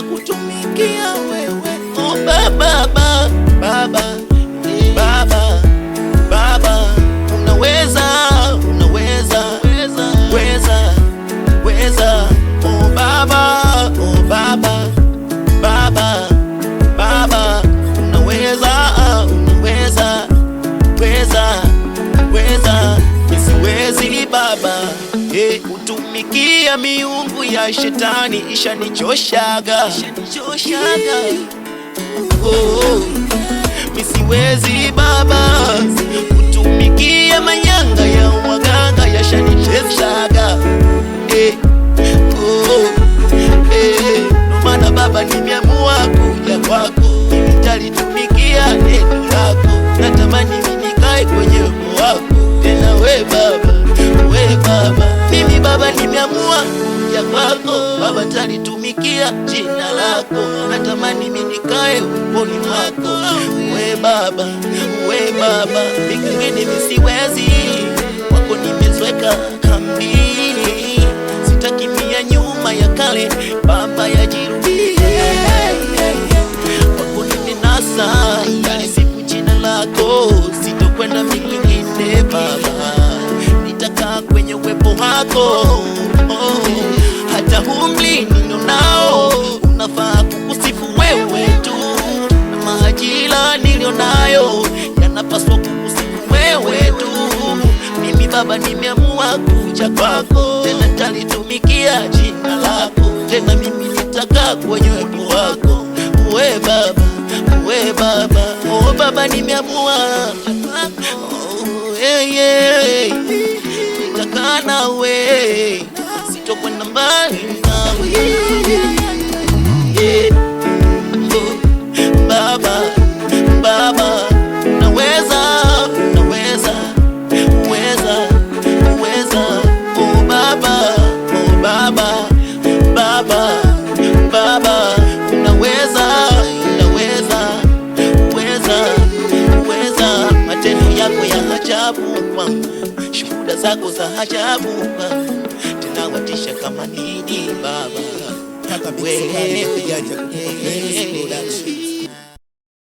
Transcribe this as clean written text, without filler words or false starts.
nitakutumikia wewe. Oh Baba, Baba, Baba, Baba, unaweza, unaweza, weza. Oh Baba, oh Baba, Baba, Baba, unaweza, weza. Nisiwezi Baba, kutumikia miungu ya shetani ishanichoshaga. Oh, misiwezi Baba, kutumikia manyanga ya waganga yashanichoshaga. No maana Baba nimeamua kuja kwako, nitalitumikia neno lako. Natamani mimi nikae kwenye uwepo wako tena, we Baba, mimi Baba nimeamua kuja kwako Baba, nitalitumikia jina lako. Natamani mimi nikae uweponi mwako, we Baba, mingine misiwezi, wako nimezweka kambini, sitakimia nyuma ya kale Baba, yajirudie. Wako nimenasa, siku jina lako, sitokwenda mingine Baba, nitakaa kwenye uwepo wako. Hata umri nilionao unafaa kukusifu wewe tu, na majira nilionayo yanapaswa kukusifu wewe tu. Mimi Baba nimeamua kuja kwako, tena nitalitumikia jina lako, tena mimi nitakaa kwenye uwepo wako, we Baba, oh Baba nimeamua, nitakaa nawe, sitokwenda mbali nawe. Baba, unaweza, oh Baba, unaweza, matendo yako ya ajabu kwangu, shuhuda zako za ajabu kwangu, tena watisha kama nini Baba, wewe